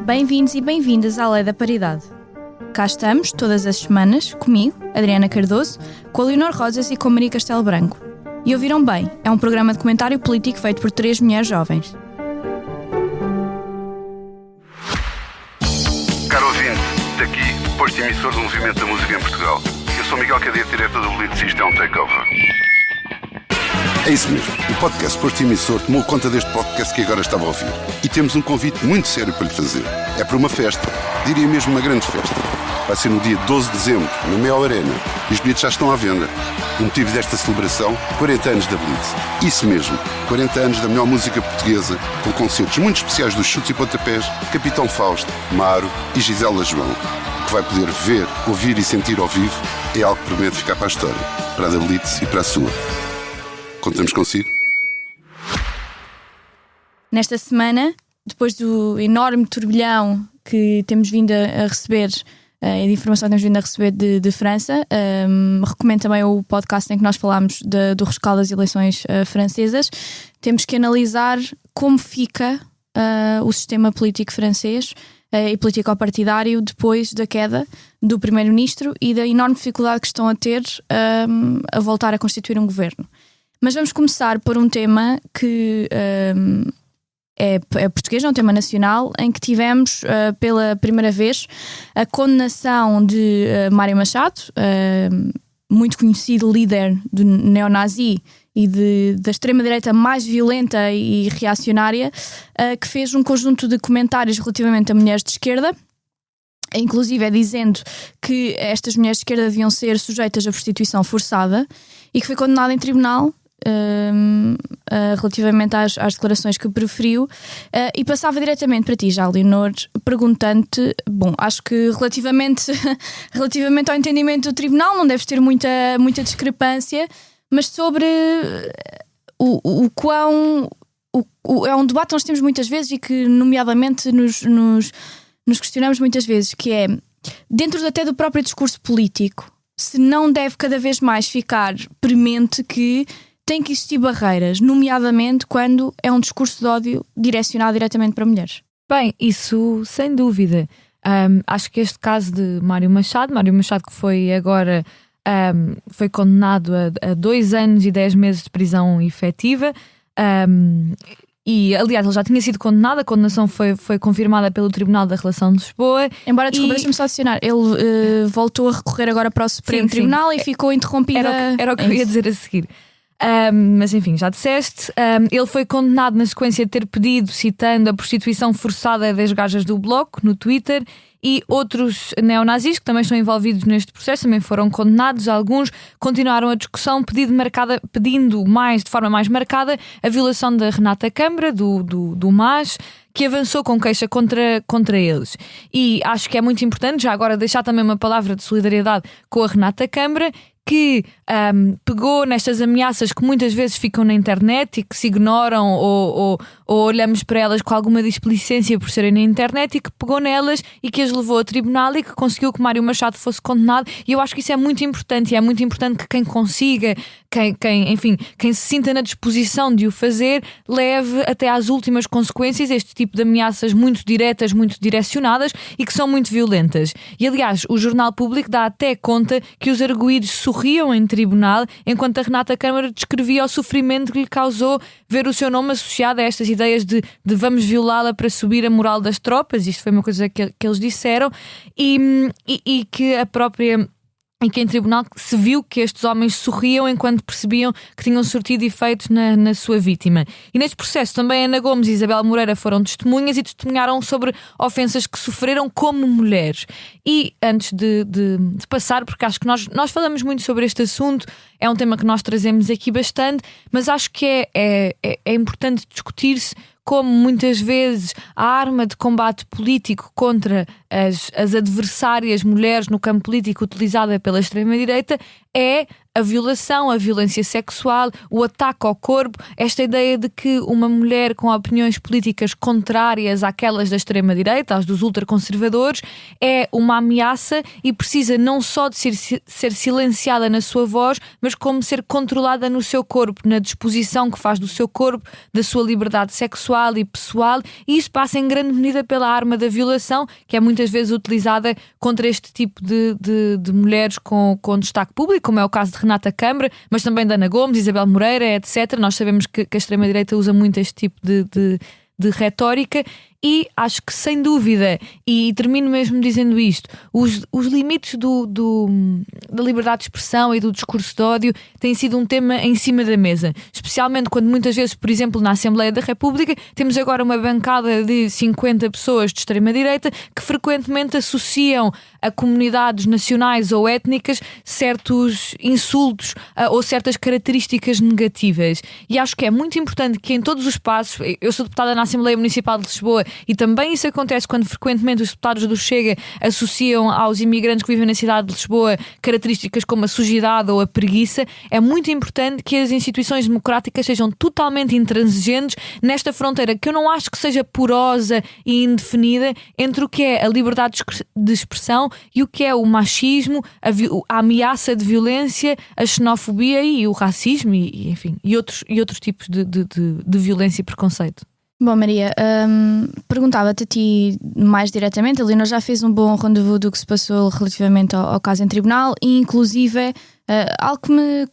Bem-vindos e bem-vindas à Lei da Paridade. Cá estamos, todas as semanas, comigo, Adriana Cardoso, com a Leonor Rosas e com a Maria Castelo Branco. E ouviram bem, é um programa de comentário político feito por 3 mulheres jovens. Caro ouvinte, daqui, posto emissor do Movimento da Música em Portugal. Eu sou Miguel Cadete, diretor do Blitz, isto é um takeover. É isso mesmo, o podcast Posto Emissor tomou conta deste podcast que agora estava a ouvir. E temos um convite muito sério para lhe fazer. É para uma festa, diria mesmo uma grande festa. Vai ser no dia 12 de dezembro, na Mel Arena. E os bilhetes já estão à venda. O motivo desta celebração, 40 anos da Blitz. Isso mesmo, 40 anos da melhor música portuguesa, com concertos muito especiais dos Chutes e Pontapés, Capitão Fausto, Maro e Gisela João. O que vai poder ver, ouvir e sentir ao vivo é algo que promete ficar para a história, para a da Blitz e para a sua. Contamos consigo? Nesta semana, depois do enorme turbilhão que temos vindo a receber, de informação que temos vindo a receber de França, recomendo também o podcast em que nós falámos do rescaldo das eleições francesas. Temos que analisar como fica o sistema político francês e político-partidário depois da queda do primeiro-ministro e da enorme dificuldade que estão a ter a voltar a constituir um governo. Mas vamos começar por um tema que é português, é um tema nacional, em que tivemos pela primeira vez a condenação de Mário Machado, muito conhecido líder do neonazi e da extrema-direita mais violenta e reacionária, que fez um conjunto de comentários relativamente a mulheres de esquerda, inclusive dizendo que estas mulheres de esquerda deviam ser sujeitas à prostituição forçada, e que foi condenado em tribunal relativamente às declarações que proferiu, e passava diretamente para ti já, Leonor, perguntando-te, bom, acho que relativamente ao entendimento do tribunal não deves ter muita discrepância, mas sobre o quão é um debate que nós temos muitas vezes e que nomeadamente nos questionamos muitas vezes, que é, dentro até do próprio discurso político, se não deve cada vez mais ficar premente que tem que existir barreiras, nomeadamente quando é um discurso de ódio direcionado diretamente para mulheres. Bem, isso sem dúvida. Acho que este caso de Mário Machado que foi agora foi condenado a 2 anos e 10 meses de prisão efetiva, e aliás ele já tinha sido condenado, a condenação foi confirmada pelo Tribunal da Relação de Lisboa. Embora, desculpa, deixa-me só adicionar, ele voltou a recorrer agora para o Supremo Tribunal e ficou interrompido. Era o que eu ia dizer a seguir. Mas enfim, já disseste, ele foi condenado na sequência de ter pedido, citando a prostituição forçada das gajas do Bloco no Twitter, e outros neonazis que também estão envolvidos neste processo também foram condenados. Alguns continuaram a discussão pedindo mais, de forma mais marcada, a violação da Renata Câmara, do MAS, que avançou com queixa contra eles. E acho que é muito importante, já agora, deixar também uma palavra de solidariedade com a Renata Câmara, que pegou nestas ameaças que muitas vezes ficam na internet e que se ignoram ou olhamos para elas com alguma displicência por serem na internet, e que pegou nelas e que as levou a tribunal e que conseguiu que Mário Machado fosse condenado. E eu acho que isso é muito importante, e é muito importante que quem consiga, quem se sinta na disposição de o fazer, leve até às últimas consequências este tipo de ameaças muito diretas, muito direcionadas e que são muito violentas. E aliás, o Jornal Público dá até conta que os arguidos sorriam em tribunal enquanto a Renata Câmara descrevia o sofrimento que lhe causou ver o seu nome associado a estas ideias de vamos violá-la para subir a moral das tropas. Isto foi uma coisa que eles disseram, e que a própria... E que em tribunal se viu que estes homens sorriam enquanto percebiam que tinham surtido efeitos na sua vítima. E neste processo também Ana Gomes e Isabel Moreira foram testemunhas e testemunharam sobre ofensas que sofreram como mulheres. E antes de passar, porque acho que nós falamos muito sobre este assunto, é um tema que nós trazemos aqui bastante, mas acho que é importante discutir-se como muitas vezes a arma de combate político contra as adversárias mulheres no campo político utilizada pela extrema-direita é a violação, a violência sexual, o ataque ao corpo, esta ideia de que uma mulher com opiniões políticas contrárias àquelas da extrema-direita, às dos ultraconservadores, é uma ameaça e precisa não só de ser silenciada na sua voz, mas como ser controlada no seu corpo, na disposição que faz do seu corpo, da sua liberdade sexual e pessoal, e isso passa em grande medida pela arma da violação, que é muitas vezes utilizada contra este tipo de mulheres com destaque público, como é o caso de Renata Câmara, mas também de Ana Gomes, Isabel Moreira, etc. Nós sabemos que a extrema-direita usa muito este tipo de retórica. E acho que, sem dúvida, e termino mesmo dizendo isto, os limites da liberdade de expressão e do discurso de ódio têm sido um tema em cima da mesa, especialmente quando muitas vezes, por exemplo, na Assembleia da República, temos agora uma bancada de 50 pessoas de extrema-direita que frequentemente associam a comunidades nacionais ou étnicas certos insultos ou certas características negativas. E acho que é muito importante que em todos os espaços, eu sou deputada na Assembleia Municipal de Lisboa, e também isso acontece quando frequentemente os deputados do Chega associam aos imigrantes que vivem na cidade de Lisboa características como a sujidade ou a preguiça. É muito importante que as instituições democráticas sejam totalmente intransigentes nesta fronteira, que eu não acho que seja porosa e indefinida, entre o que é a liberdade de expressão e o que é o machismo, a ameaça de violência, a xenofobia e o racismo enfim, e outros tipos de violência e preconceito. Bom, Maria, perguntava-te a ti mais diretamente. A Leonor já fez um bom rendezvous do que se passou relativamente ao caso em tribunal e, inclusive, algo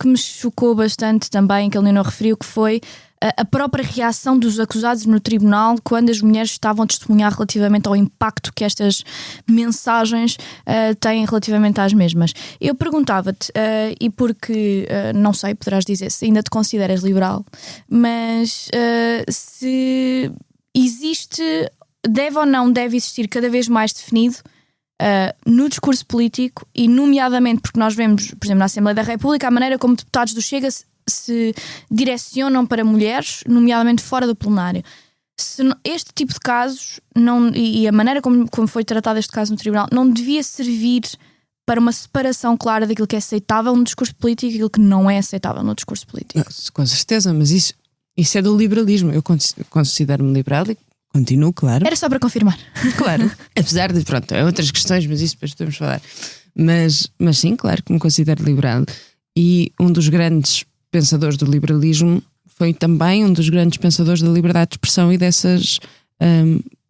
que me chocou bastante também, que a Leonor referiu, que foi a própria reação dos acusados no tribunal quando as mulheres estavam a testemunhar relativamente ao impacto que estas mensagens têm relativamente às mesmas. Eu perguntava-te, e porque, não sei, poderás dizer se ainda te consideras liberal, mas se existe, deve ou não deve existir cada vez mais definido no discurso político e nomeadamente porque nós vemos, por exemplo, na Assembleia da República, a maneira como deputados do Chega se direcionam para mulheres, nomeadamente fora do plenário. Se este tipo de casos e a maneira como foi tratado este caso no tribunal não devia servir para uma separação clara daquilo que é aceitável no discurso político e aquilo que não é aceitável no discurso político. Com certeza, mas isso é do liberalismo. Eu considero-me liberal e continuo, claro. Era só para confirmar. Claro, apesar de, pronto, é outras questões, mas isso depois podemos falar. Mas sim, claro que me considero liberal. E um dos grandes pensadores do liberalismo foi também um dos grandes pensadores da liberdade de expressão e dessas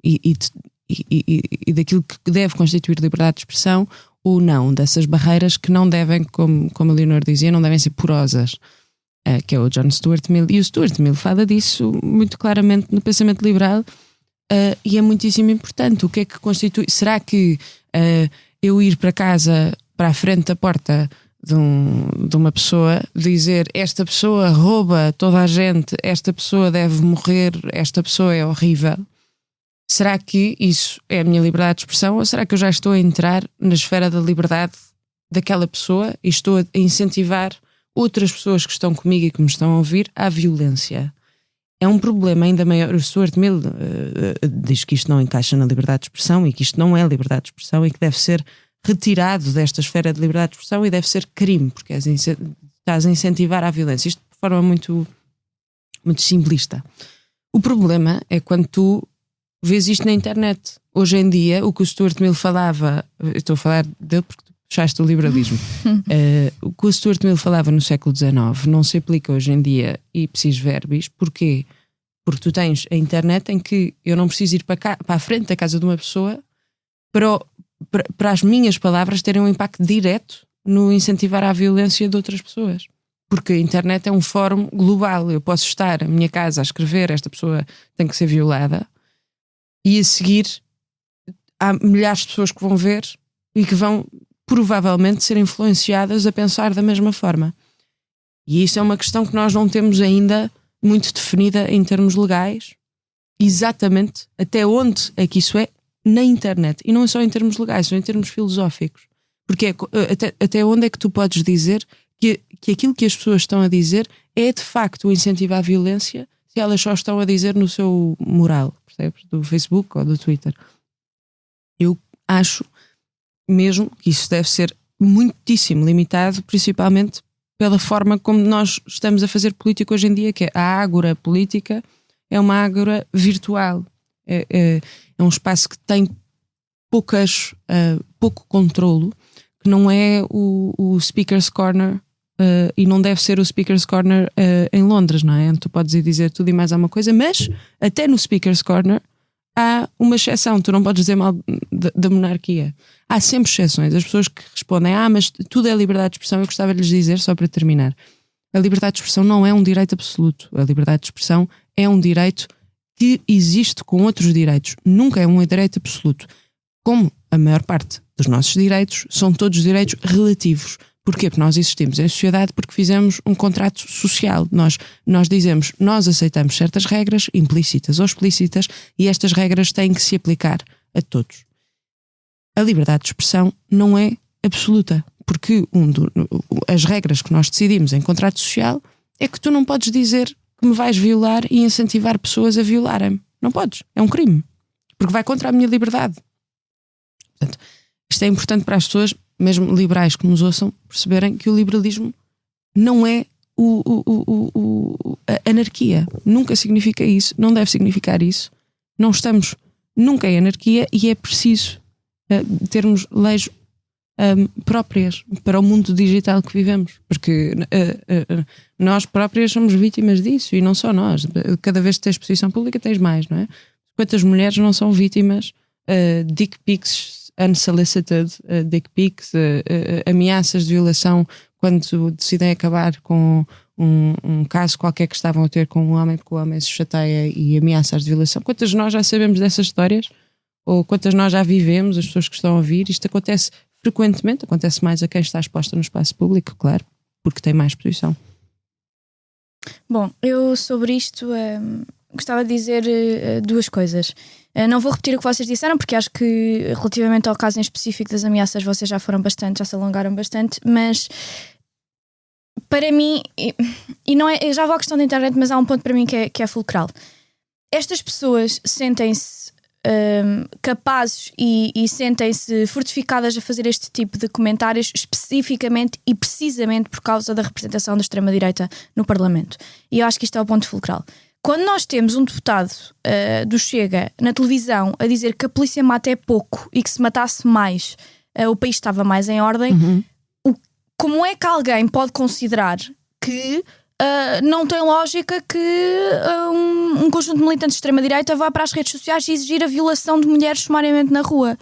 e daquilo que deve constituir liberdade de expressão ou não, dessas barreiras que não devem, como a Leonor dizia, não devem ser porosas, que é o John Stuart Mill. E o Stuart Mill fala disso muito claramente no pensamento liberal, e é muitíssimo importante. O que é que constitui? Será que eu ir para casa, para a frente da porta de uma pessoa, dizer esta pessoa rouba toda a gente, esta pessoa deve morrer, esta pessoa é horrível, será que isso é a minha liberdade de expressão ou será que eu já estou a entrar na esfera da liberdade daquela pessoa e estou a incentivar outras pessoas que estão comigo e que me estão a ouvir à violência? É um problema ainda maior. O Stuart Mill diz que isto não encaixa na liberdade de expressão e que isto não é liberdade de expressão e que deve ser retirado desta esfera de liberdade de expressão e deve ser crime, porque estás a incentivar a violência. Isto de forma muito, muito simplista. O problema é quando tu vês isto na internet. Hoje em dia, o que o Stuart Mill falava, eu estou a falar dele porque tu puxaste o liberalismo, o que o Stuart Mill falava no século XIX não se aplica hoje em dia ipsis verbis. Porquê? Porque tu tens a internet em que eu não preciso ir para a frente da casa de uma pessoa para as minhas palavras terem um impacto direto no incentivar a violência de outras pessoas. Porque a internet é um fórum global. Eu posso estar na minha casa a escrever esta pessoa tem que ser violada e a seguir há milhares de pessoas que vão ver e que vão provavelmente ser influenciadas a pensar da mesma forma. E isso é uma questão que nós não temos ainda muito definida em termos legais. Exatamente até onde é que isso é na internet. E não é só em termos legais, são em termos filosóficos. Porque até onde é que tu podes dizer que aquilo que as pessoas estão a dizer é de facto o incentivo à violência se elas só estão a dizer no seu mural, percebes? Do Facebook ou do Twitter. Eu acho mesmo que isso deve ser muitíssimo limitado, principalmente pela forma como nós estamos a fazer política hoje em dia, que é a ágora política é uma ágora virtual. É um espaço que tem pouco controlo, que não é o Speaker's Corner, e não deve ser o Speaker's Corner em Londres, não é? Tu podes ir dizer tudo e mais alguma coisa, mas até no Speaker's Corner há uma exceção. Tu não podes dizer mal da monarquia. Há sempre exceções. As pessoas que respondem, mas tudo é liberdade de expressão, eu gostava de lhes dizer, só para terminar, a liberdade de expressão não é um direito absoluto. A liberdade de expressão é um direito que existe com outros direitos. Nunca é um direito absoluto. Como a maior parte dos nossos direitos são todos direitos relativos. Porquê? Porque nós existimos em sociedade, porque fizemos um contrato social. Nós dizemos, nós aceitamos certas regras, implícitas ou explícitas, e estas regras têm que se aplicar a todos. A liberdade de expressão não é absoluta, porque as regras que nós decidimos em contrato social é que tu não podes dizer que me vais violar e incentivar pessoas a violarem-me. Não podes. É um crime. Porque vai contra a minha liberdade. Portanto, isto é importante para as pessoas, mesmo liberais que nos ouçam, perceberem que o liberalismo não é a anarquia. Nunca significa isso, não deve significar isso. Não estamos nunca em anarquia e é preciso termos leis próprias para o mundo digital que vivemos, porque nós próprias somos vítimas disso, e não só nós. Cada vez que tens exposição pública tens mais, não é? Quantas mulheres não são vítimas dick pics unsolicited, dick pics, ameaças de violação quando decidem acabar com um caso qualquer que estavam a ter com um homem, porque o homem se chateia e ameaças de violação. Quantas nós já sabemos dessas histórias? Ou quantas nós já vivemos, as pessoas que estão a ouvir? Isto acontece frequentemente, acontece mais a quem está exposta no espaço público, claro, porque tem mais exposição. Bom, eu sobre isto gostava de dizer duas coisas. Não vou repetir o que vocês disseram, porque acho que relativamente ao caso em específico das ameaças vocês já se alongaram bastante, mas para mim, e não é, eu já vou à questão da internet, mas há um ponto para mim que é fulcral. Estas pessoas sentem-se capazes e sentem-se fortificadas a fazer este tipo de comentários especificamente e precisamente por causa da representação da extrema-direita no Parlamento. E eu acho que isto é o ponto fulcral. Quando nós temos um deputado do Chega na televisão a dizer que a polícia mata é pouco e que se matasse mais o país estava mais em ordem, como é que alguém pode considerar que não tem lógica que um conjunto de militantes de extrema-direita vá para as redes sociais e exigir a violação de mulheres sumariamente na rua?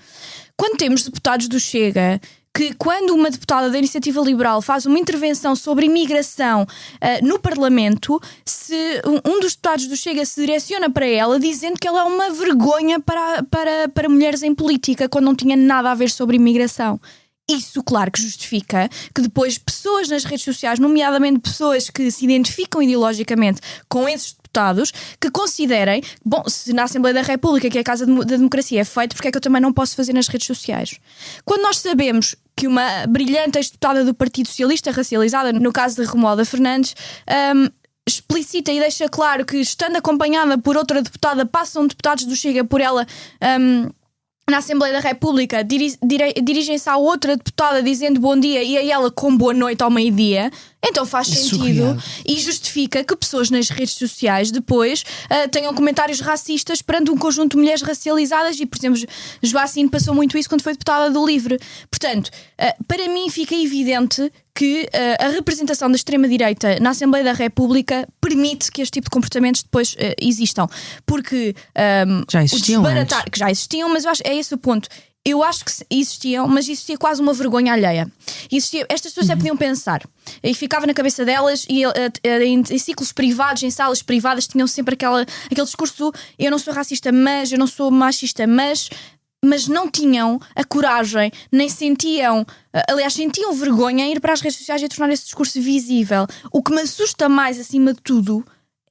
Quando temos deputados do Chega que, quando uma deputada da Iniciativa Liberal faz uma intervenção sobre imigração no Parlamento, se um dos deputados do Chega se direciona para ela dizendo que ela é uma vergonha para mulheres em política, quando não tinha nada a ver sobre imigração. Isso, claro, que justifica que depois pessoas nas redes sociais, nomeadamente pessoas que se identificam ideologicamente com esses deputados, que considerem, bom, se na Assembleia da República, que é a Casa da Democracia, é feito, porque é que eu também não posso fazer nas redes sociais? Quando nós sabemos que uma brilhante ex-deputada do Partido Socialista, racializada, no caso de Romualda Fernandes, explicita e deixa claro que, estando acompanhada por outra deputada, passam deputados do Chega por ela na Assembleia da República, dirigem-se à outra deputada dizendo bom dia e a ela com boa noite ao meio-dia, então faz sentido e justifica que pessoas nas redes sociais depois tenham comentários racistas perante um conjunto de mulheres racializadas. E, por exemplo, Joacine passou muito isso quando foi deputada do LIVRE. Portanto, para mim fica evidente que a representação da extrema-direita na Assembleia da República permite que este tipo de comportamentos depois existam. Porque já existiam antes. Que já existiam, mas eu acho, é esse o ponto. Eu acho que existiam, mas existia quase uma vergonha alheia. Estas pessoas até podiam pensar. E ficava na cabeça delas, e em ciclos privados, em salas privadas, tinham sempre aquele discurso: eu não sou racista, mas eu não sou machista, mas não tinham a coragem, nem sentiam, aliás, sentiam vergonha em ir para as redes sociais e tornar esse discurso visível. O que me assusta mais, acima de tudo,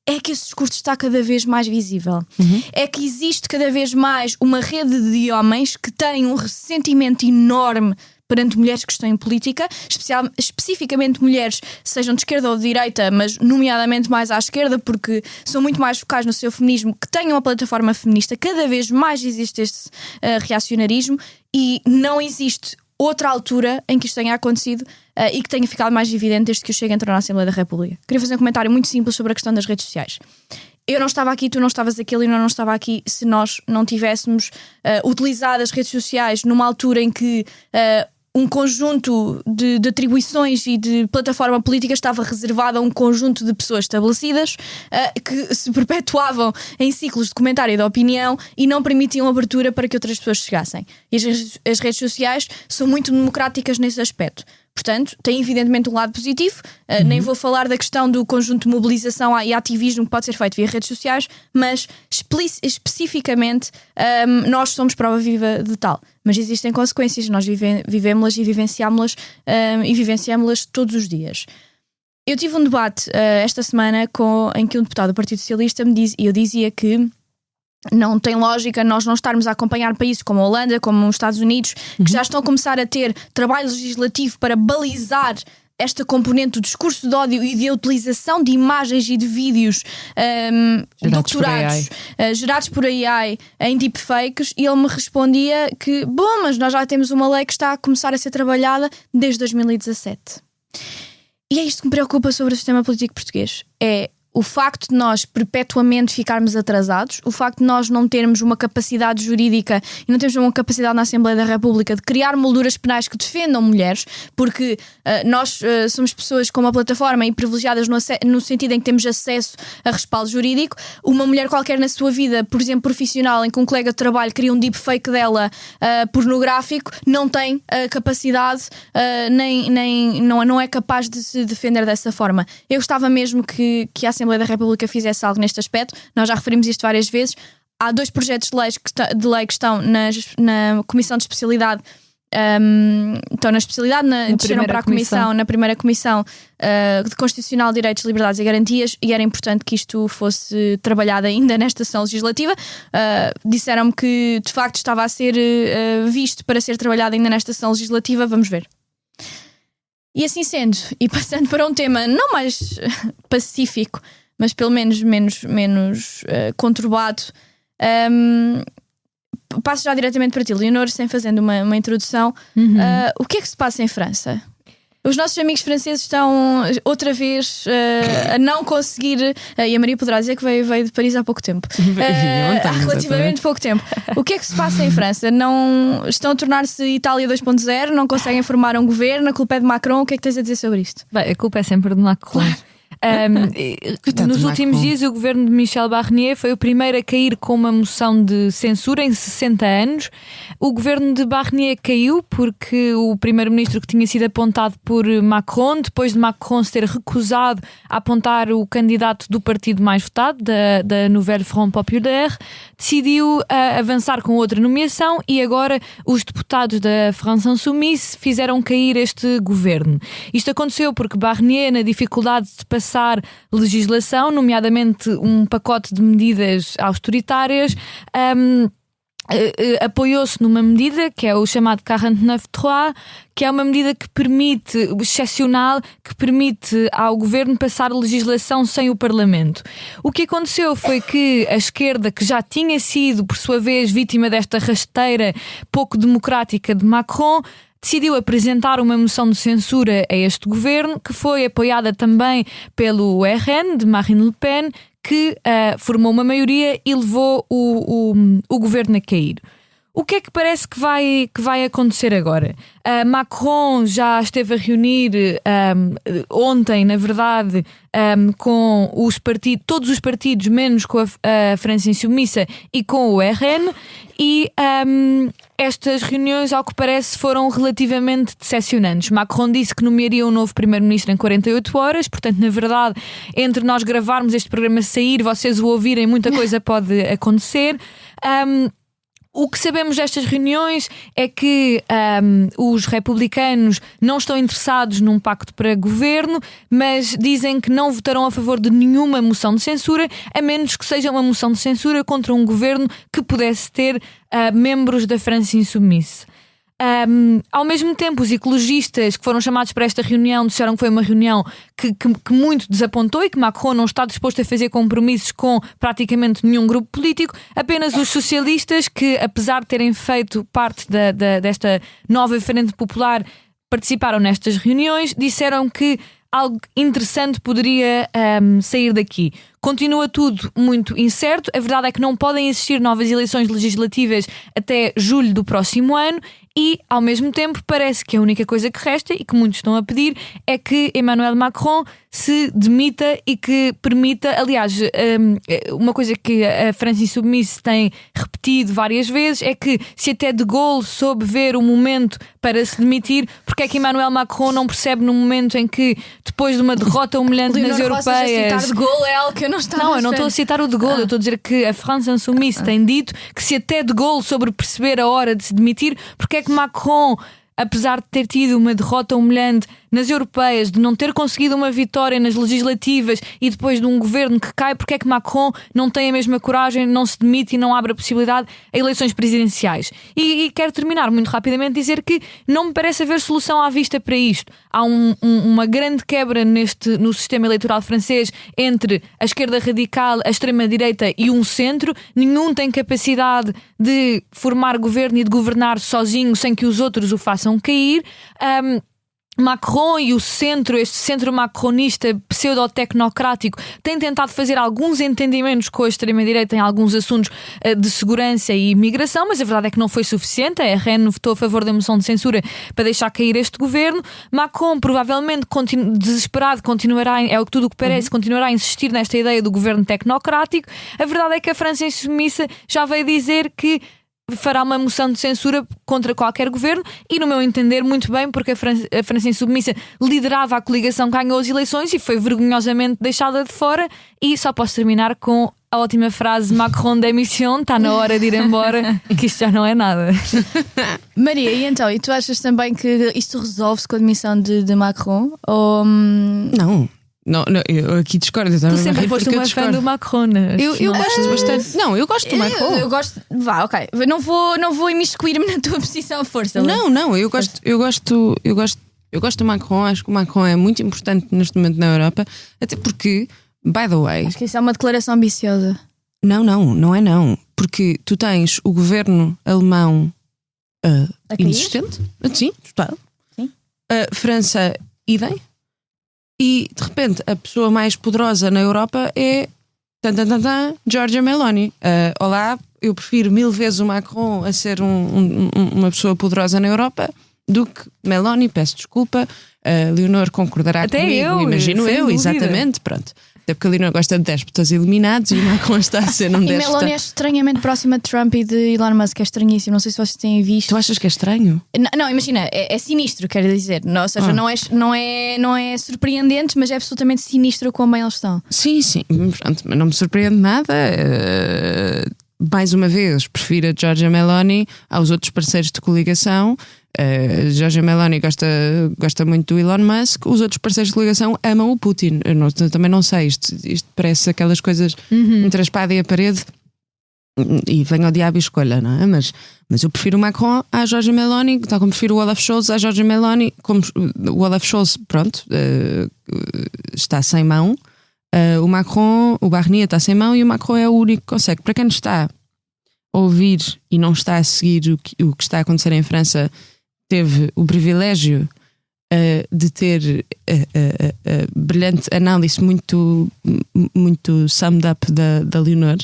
é que esse discurso está cada vez mais visível. É que existe cada vez mais uma rede de homens que têm um ressentimento enorme perante mulheres que estão em política, especificamente mulheres, sejam de esquerda ou de direita, mas nomeadamente mais à esquerda, porque são muito mais focais no seu feminismo, que tenham uma plataforma feminista. Cada vez mais existe este reacionarismo e não existe outra altura em que isto tenha acontecido e que tenha ficado mais evidente desde que o Chega entrou na Assembleia da República. Queria fazer um comentário muito simples sobre a questão das redes sociais. Eu não estava aqui, tu não estavas aqui, ele não estava aqui se nós não tivéssemos utilizado as redes sociais numa altura em que um conjunto de atribuições e de plataforma política estava reservado a um conjunto de pessoas estabelecidas que se perpetuavam em ciclos de comentário e de opinião e não permitiam abertura para que outras pessoas chegassem. E as redes sociais são muito democráticas nesse aspecto. Portanto, tem evidentemente um lado positivo. Nem vou falar da questão do conjunto de mobilização e ativismo que pode ser feito via redes sociais, mas especificamente nós somos prova viva de tal. Mas existem consequências, nós vivemos-las e vivenciamos-las todos os dias. Eu tive um debate esta semana em que um deputado do Partido Socialista me dizia, e eu dizia que não tem lógica nós não estarmos a acompanhar países como a Holanda, como os Estados Unidos, que já estão a começar a ter trabalho legislativo para balizar esta componente do discurso de ódio e de utilização de imagens e de vídeos doctorados, gerados por AI em deepfakes, e ele me respondia que, bom, mas nós já temos uma lei que está a começar a ser trabalhada desde 2017. E é isto que me preocupa sobre o sistema político português. É o facto de nós perpetuamente ficarmos atrasados, o facto de nós não termos uma capacidade jurídica e não termos uma capacidade na Assembleia da República de criar molduras penais que defendam mulheres, porque nós somos pessoas com uma plataforma e privilegiadas no sentido em que temos acesso a respaldo jurídico. Uma mulher qualquer na sua vida, por exemplo, profissional, em que um colega de trabalho cria um deepfake dela pornográfico, não tem a capacidade, não é capaz de se defender dessa forma. Eu gostava mesmo que a Assembleia da República fizesse algo neste aspecto. Nós já referimos isto várias vezes. Há 2 projetos de lei que estão na Comissão de Especialidade, estão na especialidade, desceram para a comissão, na primeira Comissão de Constitucional, Direitos, Liberdades e Garantias, e era importante que isto fosse trabalhado ainda nesta sessão legislativa. Disseram-me que de facto estava a ser visto para ser trabalhado ainda nesta sessão legislativa. Vamos ver. E assim sendo, e passando para um tema não mais pacífico, mas pelo menos menos conturbado, passo já diretamente para ti, Leonor, sem fazendo uma introdução. O que é que se passa em França? Os nossos amigos franceses estão outra vez a não conseguir, e a Maria poderá dizer que veio de Paris há pouco tempo, há relativamente pouco tempo. O que é que se passa em França? Não estão a tornar-se Itália 2.0, não conseguem formar um governo, a culpa é de Macron. O que é que tens a dizer sobre isto? Bem, a culpa é sempre de Macron. Nos últimos dias, o governo de Michel Barnier foi o primeiro a cair com uma moção de censura em 60 anos. O governo de Barnier caiu porque o primeiro-ministro, que tinha sido apontado por Macron, depois de Macron se ter recusado a apontar o candidato do partido mais votado, da Nouvelle Front Populaire, decidiu avançar com outra nomeação, e agora os deputados da France Insoumise fizeram cair este governo. Isto aconteceu porque Barnier, na dificuldade de passar legislação, nomeadamente um pacote de medidas austeritárias, apoiou-se numa medida que é o chamado 49.3, que é uma medida que permite, excepcional, que permite ao governo passar legislação sem o Parlamento. O que aconteceu foi que a esquerda, que já tinha sido, por sua vez, vítima desta rasteira pouco democrática de Macron, decidiu apresentar uma moção de censura a este governo, que foi apoiada também pelo RN, de Marine Le Pen, que formou uma maioria e levou o governo a cair. O que é que parece que vai acontecer agora? Macron já esteve a reunir ontem, na verdade, com todos os partidos, menos com a França Insoumise e com o RN, e estas reuniões, ao que parece, foram relativamente decepcionantes. Macron disse que nomearia um novo primeiro-ministro em 48 horas, portanto, na verdade, entre nós gravarmos este programa, sair, vocês o ouvirem, muita coisa pode acontecer. O que sabemos destas reuniões é que os republicanos não estão interessados num pacto para governo, mas dizem que não votarão a favor de nenhuma moção de censura, a menos que seja uma moção de censura contra um governo que pudesse ter membros da France Insoumise. Ao mesmo tempo, os ecologistas que foram chamados para esta reunião disseram que foi uma reunião que muito desapontou e que Macron não está disposto a fazer compromissos com praticamente nenhum grupo político. Apenas os socialistas, que apesar de terem feito parte desta nova Frente Popular, participaram nestas reuniões, disseram que algo interessante poderia sair daqui. Continua tudo muito incerto. A verdade é que não podem existir novas eleições legislativas até julho do próximo ano e, ao mesmo tempo, parece que a única coisa que resta e que muitos estão a pedir é que Emmanuel Macron se demita e que permita, aliás, uma coisa que a França Insoumise tem repetido várias vezes é que se até De Gaulle soube ver o momento para se demitir, porque é que Emmanuel Macron não percebe no momento em que, depois de uma derrota humilhante nas europeias... De Gaulle é algo que eu não estava Não, eu não estou a citar o De Gaulle, eu estou a dizer que a França Insoumise tem dito que se até De Gaulle sobre perceber a hora de se demitir, porque é que Macron, apesar de ter tido uma derrota humilhante nas europeias, de não ter conseguido uma vitória nas legislativas e depois de um governo que cai, porque é que Macron não tem a mesma coragem, não se demite e não abre a possibilidade a eleições presidenciais? E quero terminar muito rapidamente dizer que não me parece haver solução à vista para isto. Há uma grande quebra no sistema eleitoral francês entre a esquerda radical, a extrema-direita e um centro. Nenhum tem capacidade de formar governo e de governar sozinho sem que os outros o façam cair. Macron e o centro, este centro macronista pseudo-tecnocrático, tem tentado fazer alguns entendimentos com a extrema-direita em alguns assuntos de segurança e imigração, mas a verdade é que não foi suficiente. A RN votou a favor da moção de censura para deixar cair este governo. Macron provavelmente, desesperado, continuará, é o que tudo o que parece, continuará a insistir nesta ideia do governo tecnocrático. A verdade é que a França Insoumise já veio dizer que fará uma moção de censura contra qualquer governo e, no meu entender, muito bem, porque a França Insoumise liderava a coligação que ganhou as eleições e foi vergonhosamente deixada de fora. E só posso terminar com a ótima frase: Macron démission, está na hora de ir embora, que isto já não é nada. Maria, e então, e tu achas também que isto resolve-se com a demissão de Macron? Ou... Não, eu aqui discordo. Tu sempre foste uma fã do Macron. Eu gosto bastante. Não, eu gosto do Macron. Eu gosto. Vá, ok. Não vou imiscuir-me na tua posição, força. Não, eu gosto do Macron. Acho que o Macron é muito importante neste momento na Europa. Até porque, by the way. Acho que isso é uma declaração ambiciosa. Não é. Porque tu tens o governo alemão inexistente. Sim, total. Sim. França, idem. E de repente a pessoa mais poderosa na Europa é Giorgia Meloni. Olá, eu prefiro 1000 vezes o Macron a ser uma pessoa poderosa na Europa do que Meloni. Peço desculpa, Leonor concordará até comigo, imagino eu, exatamente, pronto. Até porque a Leonor gosta de déspotas eliminados e o Macron está a ser um déspota. E Meloni é estranhamente próxima de Trump e de Elon Musk, é estranhíssimo. Não sei se vocês têm visto. Tu achas que é estranho? Não, imagina, é sinistro, quero dizer. Ou seja, não é surpreendente, mas é absolutamente sinistro como bem eles estão. Sim, pronto, mas não me surpreende nada. Mais uma vez, prefiro a Giorgia Meloni aos outros parceiros de coligação. Giorgia Meloni gosta muito do Elon Musk. Os outros parceiros de coligação amam o Putin. Eu também não sei, isto parece aquelas coisas entre a espada e a parede e venha ao diabo e escolha, não é? Mas eu prefiro o Macron à Giorgia Meloni, tal como prefiro o Olaf Scholz à Giorgia Meloni. Como o Olaf Scholz, pronto, está sem mão. O Macron, o Barnier está sem mão e o Macron é o único que consegue. Para quem está a ouvir e não está a seguir o que está a acontecer em França, teve o privilégio de ter a brilhante análise muito summed up da Leonor.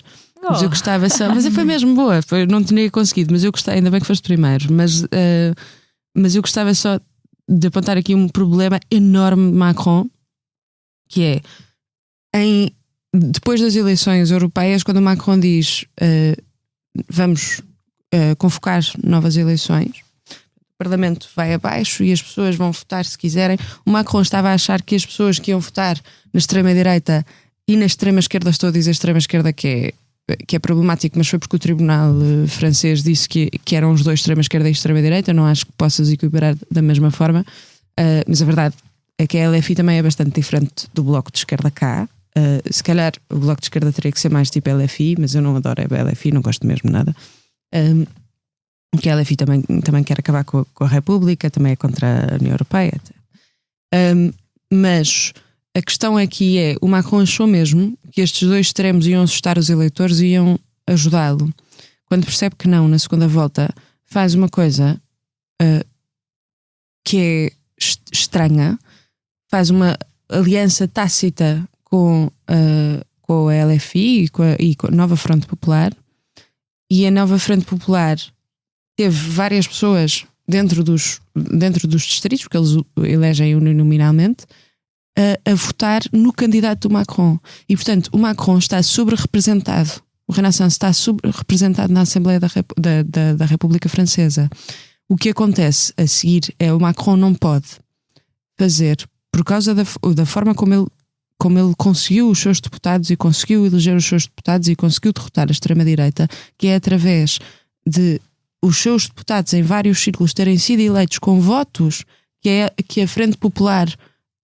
Mas eu gostava só, mas foi mesmo boa, não tinha conseguido, mas eu gostei, ainda bem que foste primeiro. Mas eu gostava só de apontar aqui um problema enorme de Macron, que é depois das eleições europeias, quando o Macron diz vamos convocar novas eleições, o Parlamento vai abaixo e as pessoas vão votar se quiserem. O Macron estava a achar que as pessoas que iam votar na extrema-direita e na extrema-esquerda, estou a dizer extrema-esquerda que é problemático, mas foi porque o Tribunal francês disse que eram os dois, extrema-esquerda e extrema-direita. Não acho que possas equiparar da mesma forma, mas a verdade é que a LFI também é bastante diferente do Bloco de Esquerda cá. Se calhar o Bloco de Esquerda teria que ser mais tipo LFI, mas eu não adoro a LFI, não gosto mesmo nada. que a LFI também quer acabar com a República, também é contra a União Europeia. Mas a questão aqui é, o Macron achou mesmo que estes dois extremos iam assustar os eleitores e iam ajudá-lo. Quando percebe que não, na segunda volta, faz uma coisa que é estranha, faz uma aliança tácita com a LFI e com a Nova Fronte Popular, e a Nova Frente Popular teve várias pessoas dentro dos distritos, porque eles elegem uninominalmente, a votar no candidato do Macron. E, portanto, o Macron está sobre-representado. O Renaissance está sobre-representado na Assembleia da República Francesa. O que acontece a seguir é o Macron não pode fazer, por causa da forma como ele conseguiu os seus deputados e conseguiu eleger os seus deputados e conseguiu derrotar a extrema-direita, que é através de os seus deputados em vários círculos terem sido eleitos com votos que a Frente Popular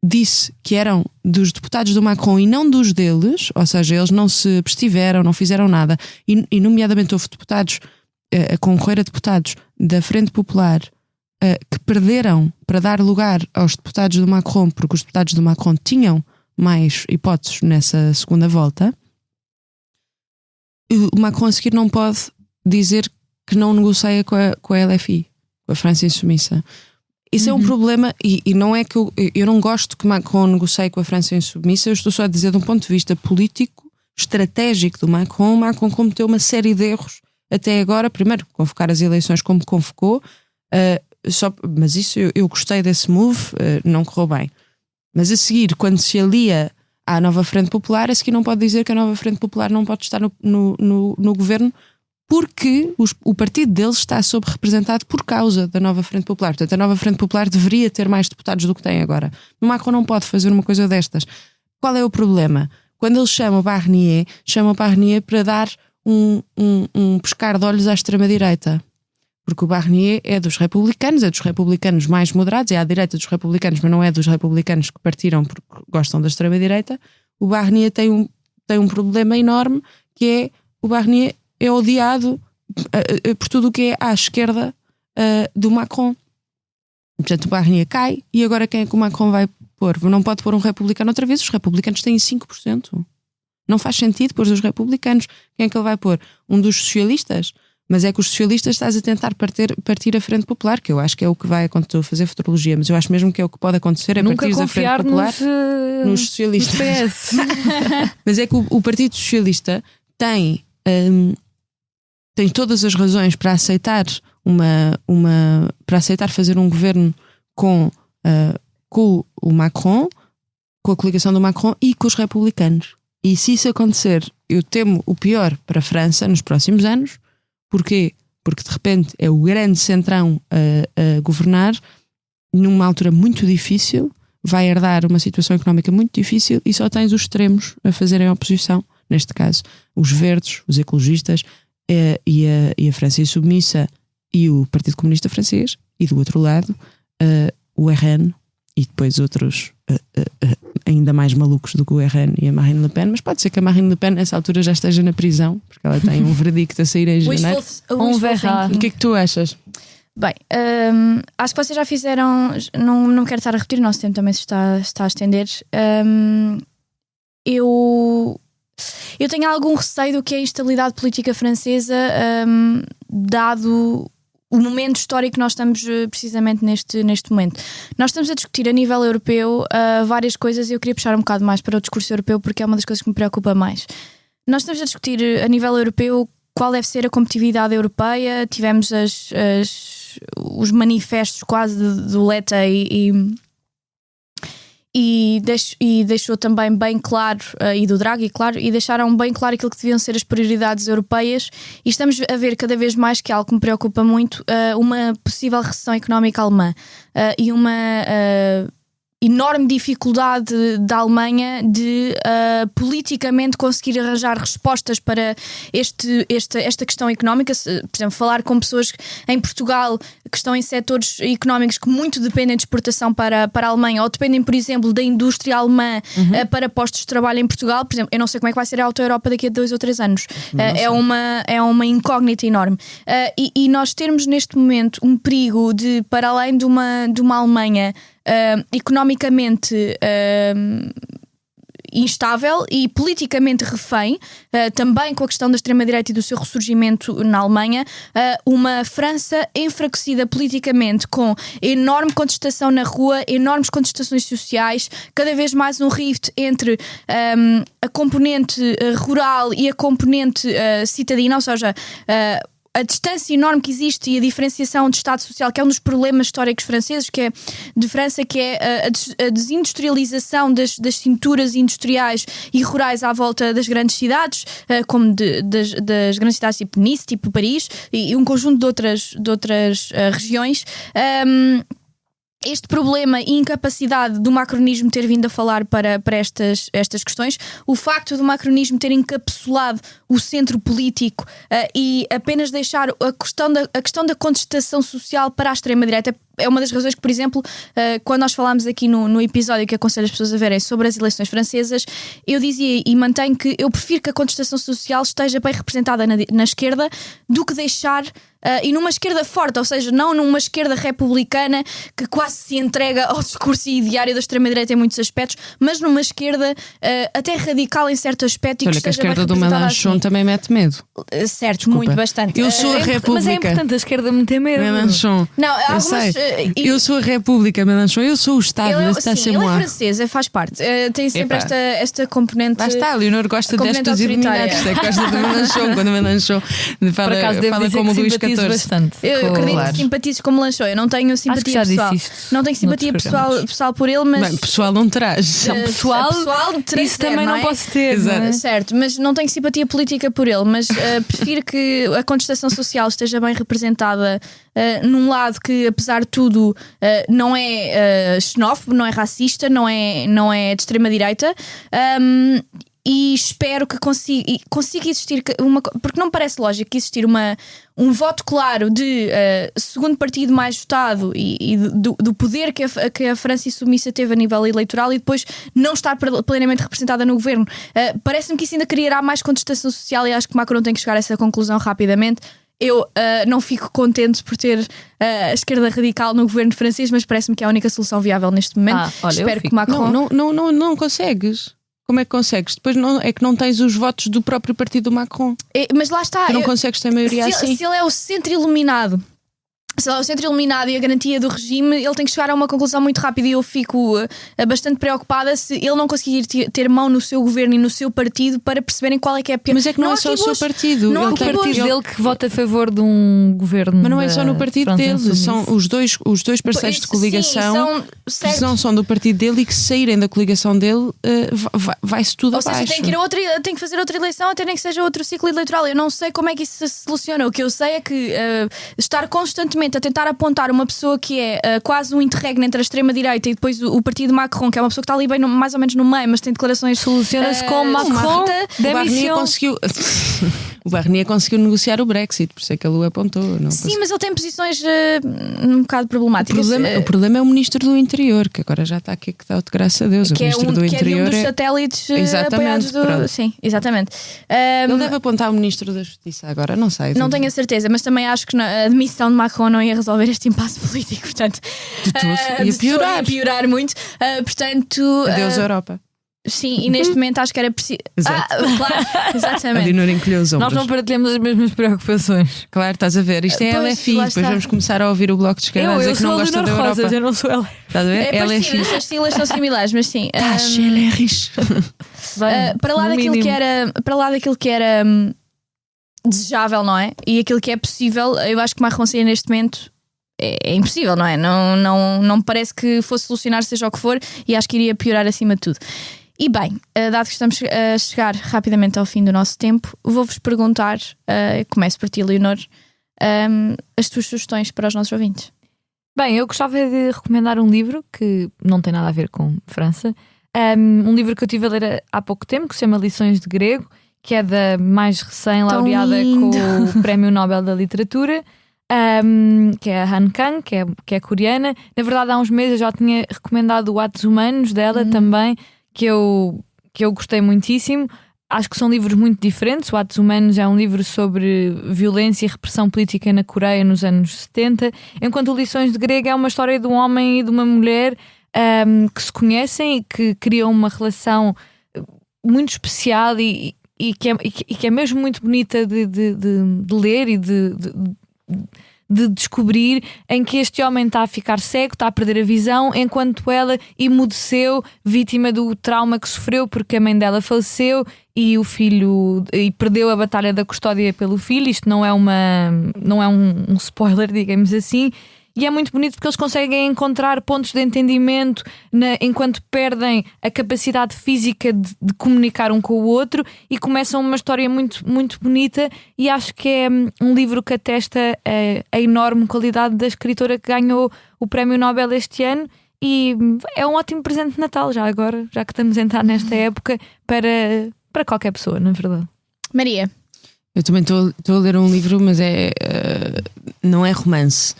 disse que eram dos deputados do Macron e não dos deles, ou seja, eles não se abstiveram, não fizeram nada, e nomeadamente houve deputados a concorrer a deputados da Frente Popular que perderam para dar lugar aos deputados do Macron, porque os deputados do Macron tinham mais hipóteses nessa segunda volta. O Macron a seguir não pode dizer que não negocia com a LFI, com a França Insubmissa. Isso é um problema, e não é que eu não gosto que Macron negocie com a França Insubmissa, eu estou só a dizer de um ponto de vista político, estratégico do Macron. O Macron cometeu uma série de erros até agora. Primeiro, convocar as eleições como convocou, mas isso eu gostei desse move, não correu bem. Mas a seguir, quando se alia à Nova Frente Popular, a seguir não pode dizer que a Nova Frente Popular não pode estar no governo, porque o partido deles está sobre-representado por causa da Nova Frente Popular. Portanto, a Nova Frente Popular deveria ter mais deputados do que tem agora. O Macron não pode fazer uma coisa destas. Qual é o problema? Quando ele chama o Barnier para dar um pescar de olhos à extrema-direita. Porque o Barnier é dos republicanos mais moderados, é à direita dos republicanos, mas não é dos republicanos que partiram porque gostam da extrema-direita. O Barnier tem um problema enorme, que é o Barnier é odiado por tudo o que é à esquerda do Macron. Portanto, o Barnier cai, e agora quem é que o Macron vai pôr? Não pode pôr um republicano outra vez, os republicanos têm 5%. Não faz sentido pôr os republicanos. Quem é que ele vai pôr? Um dos socialistas? Mas é que os socialistas estás a tentar partir a Frente Popular, que eu acho que é o que vai acontecer. Estou a fazer futurologia, mas eu acho mesmo que é o que pode acontecer, é partir a Frente Popular nos socialistas. Mas é que o Partido Socialista tem todas as razões para aceitar para aceitar fazer um governo com o Macron, com a coligação do Macron e com os republicanos. E se isso acontecer, eu temo o pior para a França nos próximos anos. Porquê? Porque de repente é o grande centrão a governar numa altura muito difícil, vai herdar uma situação económica muito difícil, e só tens os extremos a fazerem oposição, neste caso os verdes, os ecologistas e a França Insubmissa e o Partido Comunista Francês, e do outro lado o RN e depois outros ainda mais malucos do que o RN e a Marine Le Pen. Mas pode ser que a Marine Le Pen nessa altura já esteja na prisão, porque ela tem um veredicto a sair em janeiro. O que é que tu achas? Bem, acho que vocês já fizeram. Não quero estar a repetir, o nosso tempo também se está a estender. Eu tenho algum receio do que é a instabilidade política francesa, dado o momento histórico que nós estamos precisamente neste momento. Nós estamos a discutir a nível europeu várias coisas, e eu queria puxar um bocado mais para o discurso europeu, porque é uma das coisas que me preocupa mais. Nós estamos a discutir a nível europeu qual deve ser a competitividade europeia. Tivemos os manifestos quase do Letta e deixou também bem claro, e do Draghi, claro, e deixaram bem claro aquilo que deviam ser as prioridades europeias, e estamos a ver cada vez mais, que é algo que me preocupa muito, uma possível recessão económica alemã, enorme dificuldade da Alemanha de politicamente conseguir arranjar respostas para esta questão económica. Por exemplo, falar com pessoas em Portugal que estão em setores económicos que muito dependem de exportação para a Alemanha, ou dependem, por exemplo, da indústria alemã para postos de trabalho em Portugal. Por exemplo, eu não sei como é que vai ser a Auto-Europa daqui a 2 ou 3 anos. É uma incógnita enorme. E nós termos neste momento um perigo de, para além de uma Alemanha economicamente instável e politicamente refém, também com a questão da extrema-direita e do seu ressurgimento na Alemanha, uma França enfraquecida politicamente, com enorme contestação na rua, enormes contestações sociais, cada vez mais um rift entre a componente rural e a componente citadina, ou seja, a distância enorme que existe e a diferenciação de Estado Social, que é um dos problemas históricos franceses, que é de França, que é a desindustrialização das cinturas industriais e rurais à volta das grandes cidades, como das grandes cidades tipo Nice, tipo Paris, e um conjunto de outras regiões. Este problema e incapacidade do macronismo ter vindo a falar para estas questões, o facto do macronismo ter encapsulado o centro político e apenas deixar a questão da contestação social para a extrema-direita, é uma das razões que, por exemplo, quando nós falámos aqui no episódio que aconselho as pessoas a verem sobre as eleições francesas, eu dizia e mantenho que eu prefiro que a contestação social esteja bem representada na esquerda do que deixar e numa esquerda forte, ou seja, não numa esquerda republicana que quase se entrega ao discurso ideário da extrema-direita em muitos aspectos, mas numa esquerda até radical em certo aspecto. Olha, que a esquerda do Mélenchon assim também mete medo. Certo, desculpa, muito, bastante. Eu sou a República. Mas é importante a esquerda meter medo. Mélenchon. Não, algumas, eu sou a República, Mélenchon. Eu sou o Estado. Ele é francês, faz parte. Tem sempre esta componente. Lá está, a Leonor gosta destas iluminadas. Gosta do Mélenchon, quando o Mélenchon fala como Luís XIV. Bastante. Eu acredito que simpatizes como Mélenchon. Eu não tenho simpatia pessoal. Não tenho simpatia pessoal por ele, mas. Bem, pessoal não traz. Pessoal isso também não posso ter. Certo, mas não tenho simpatia política por ele. Mas prefiro que a contestação social esteja bem representada num lado que, apesar de tudo, não é xenófobo, não é racista, não é de extrema-direita. E espero que consiga existir porque não me parece lógico que existir um voto claro de segundo partido mais votado e do poder que a França submissa teve a nível eleitoral e depois não estar plenamente representada no governo. Parece-me que isso ainda criará mais contestação social e acho que Macron tem que chegar a essa conclusão rapidamente. Eu não fico contente por ter a esquerda radical no governo francês, mas parece-me que é a única solução viável neste momento. Espero que Macron... Não consegues. Como é que consegues? Depois é que não tens os votos do próprio partido do Macron. Mas lá está. Tu não consegues ter maioria assim. Se ele é o centro iluminado, e a garantia do regime, ele tem que chegar a uma conclusão muito rápida e eu fico bastante preocupada se ele não conseguir ter mão no seu governo e no seu partido para perceberem qual é que é a pior. Mas é que não é só o seu partido. Não o partido dele que vota a favor de um governo. Mas não é só no partido dele, são os dois parceiros de coligação que não são do partido dele e que saírem da coligação dele, vai-se tudo abaixo. Ou seja, tem que fazer outra eleição até nem que seja outro ciclo eleitoral. Eu não sei como é que isso se soluciona. O que eu sei é que estar constantemente a tentar apontar uma pessoa que é quase um interregno entre a extrema-direita e depois o partido Macron, que é uma pessoa que está ali bem mais ou menos no meio, mas tem declarações. Soluciona-se com Macron. O Barnier conseguiu negociar o Brexit, por isso é que ele o apontou. Sim, mas ele tem posições um bocado problemáticas. O problema é o Ministro do Interior, que agora já está aqui, que dá-te graças a Deus. O Ministro do Interior um dos satélites apoiados Sim, exatamente. Ele deve apontar o Ministro da Justiça agora, não sei. Não tenho a certeza, mas também acho que a admissão de Macron não ia resolver este impasse político, portanto. De tudo. Ia piorar muito. Portanto. Adeus, Europa. Sim, e neste momento acho que era preciso. Claro, exatamente. A Dinor encolheu os ombros. Nós não partilhamos as mesmas preocupações. Claro, estás a ver. Isto é LFI. Depois vamos começar a ouvir o Bloco de Esquerda a dizer que não gosta da Europa. Rosas, eu não sou LFI. Estás a ver? É LFI. As siglas são similares, mas sim. Para lá daquilo que era desejável, não é? E aquilo que é possível, eu acho que Macron sair neste momento é impossível, não é? Não me parece que fosse solucionar seja o que for e acho que iria piorar acima de tudo. E bem, dado que estamos a chegar rapidamente ao fim do nosso tempo, vou-vos perguntar, começo por ti, Leonor, as tuas sugestões para os nossos ouvintes. Bem, eu gostava de recomendar um livro que não tem nada a ver com França. Um livro que eu estive a ler há pouco tempo, que se chama Lições de Grego, que é da mais recém-laureada com o Prémio Nobel da Literatura, que é a Han Kang, que é coreana. Na verdade, há uns meses eu já tinha recomendado o Atos Humanos dela também, que eu gostei muitíssimo. Acho que são livros muito diferentes. O Atos Humanos é um livro sobre violência e repressão política na Coreia nos anos 70, enquanto o Lições de Grego é uma história de um homem e de uma mulher que se conhecem e que criam uma relação muito especial e que é mesmo muito bonita de ler e de descobrir, em que este homem está a ficar cego, está a perder a visão, enquanto ela emudeceu, vítima do trauma que sofreu porque a mãe dela faleceu e o filho e perdeu a batalha da custódia pelo filho. Isto não é um spoiler, digamos assim. E é muito bonito porque eles conseguem encontrar pontos de entendimento enquanto perdem a capacidade física de comunicar um com o outro, e começam uma história muito, muito bonita. E acho que é um livro que atesta a enorme qualidade da escritora que ganhou o Prémio Nobel este ano. E é um ótimo presente de Natal, já agora, já que estamos a entrar nesta época, para qualquer pessoa, na verdade. Maria. Eu também estou a ler um livro, mas não é romance.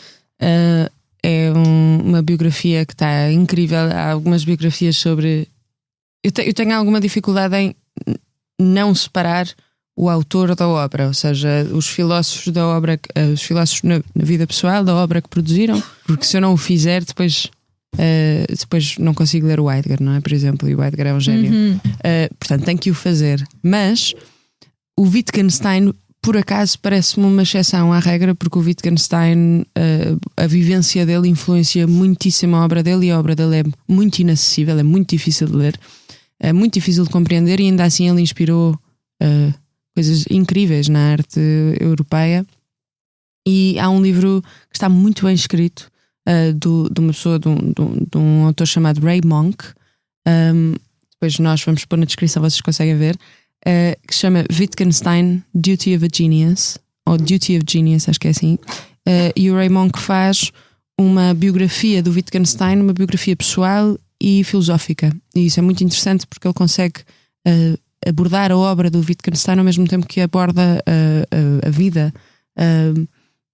É uma biografia que está incrível. Há algumas biografias sobre... Eu tenho alguma dificuldade em não separar o autor da obra, ou seja, os filósofos da obra, os filósofos na vida pessoal da obra que produziram, porque se eu não o fizer, depois não consigo ler o Heidegger, não é? Por exemplo, e o Heidegger é um gênio. Portanto, tenho que o fazer. Mas o Wittgenstein, por acaso, parece-me uma exceção à regra, porque o Wittgenstein, a vivência dele influencia muitíssimo a obra dele, e a obra dele é muito inacessível, é muito difícil de ler, é muito difícil de compreender, e ainda assim ele inspirou coisas incríveis na arte europeia. E há um livro que está muito bem escrito, de uma pessoa, de um autor chamado Ray Monk. Depois nós vamos pôr na descrição, vocês conseguem ver. Que se chama Wittgenstein, Duty of a Genius, ou Duty of Genius, acho que é assim. E o Ray Monk faz uma biografia do Wittgenstein, uma biografia pessoal e filosófica. E isso é muito interessante porque ele consegue abordar a obra do Wittgenstein ao mesmo tempo que aborda a vida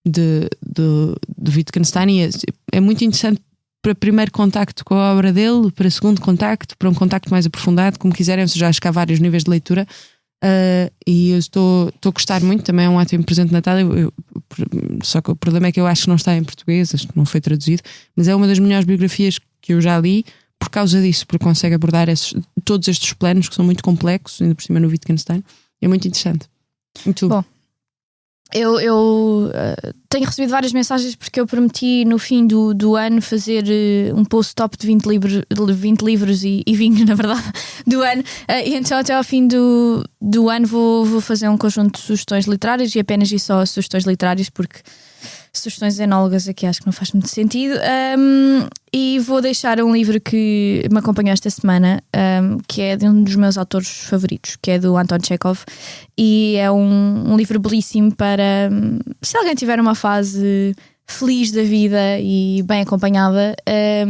do Wittgenstein. E é muito interessante para primeiro contacto com a obra dele, para segundo contacto, para um contacto mais aprofundado, como quiserem. Ou seja, acho que há vários níveis de leitura, e eu estou a gostar muito. Também é um ótimo presente de Natal. Só que o problema é que eu acho que não está em português, acho que não foi traduzido, mas é uma das melhores biografias que eu já li por causa disso, porque consegue abordar todos estes planos que são muito complexos, ainda por cima no Wittgenstein. É muito interessante. Muito bom. Eu tenho recebido várias mensagens porque eu prometi no fim do ano fazer um post-top de 20 livros e vinhos, na verdade, do ano. E então até ao fim do ano vou fazer um conjunto de sugestões literárias, e apenas e só sugestões literárias, porque sugestões enólogas aqui acho que não faz muito sentido. E vou deixar um livro que me acompanhou esta semana, que é de um dos meus autores favoritos, que é do Anton Chekhov, e é um livro belíssimo para, se alguém tiver uma fase feliz da vida e bem acompanhada. É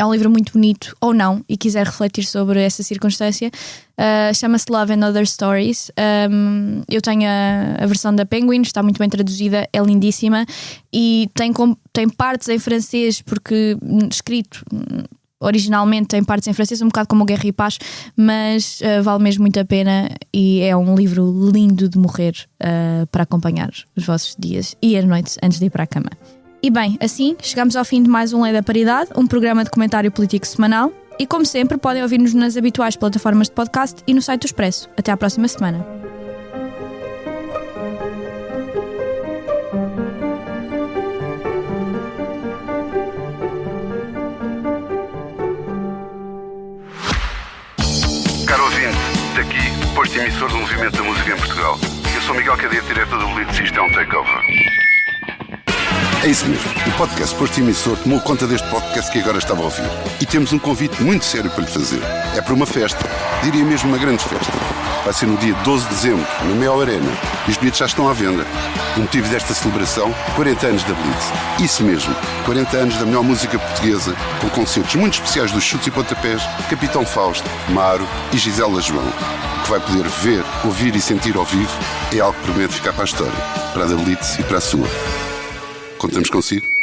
um livro muito bonito, ou não, e quiser refletir sobre essa circunstância. Chama-se Love and Other Stories. Eu tenho a versão da Penguin, está muito bem traduzida, é lindíssima, e tem partes em francês, porque escrito originalmente tem partes em francês, um bocado como o Guerra e Paz, mas vale mesmo muito a pena, e é um livro lindo de morrer para acompanhar os vossos dias e as noites antes de ir para a cama. E bem, assim chegamos ao fim de mais um Lei da Paridade, um programa de comentário político semanal, e como sempre podem ouvir-nos nas habituais plataformas de podcast e no site do Expresso. Até à próxima semana. Caro ouvinte, daqui, posto emissor do Movimento da Música em Portugal. Eu sou Miguel Cadeia, diretor do Boletim Isto é um Takeover. É isso mesmo, o podcast Posto Emissor tomou conta deste podcast que agora estava a ouvir. E temos um convite muito sério para lhe fazer. É para uma festa, diria mesmo uma grande festa. Vai ser no dia 12 de dezembro, na Mel Arena, e os bilhetes já estão à venda. O motivo desta celebração, 40 anos da Blitz. Isso mesmo, 40 anos da melhor música portuguesa, com concertos muito especiais dos Chutes e Pontapés, Capitão Fausto, Maro e Gisela João. O que vai poder ver, ouvir e sentir ao vivo é algo que promete ficar para a história, para a da Blitz e para a sua. Contamos consigo?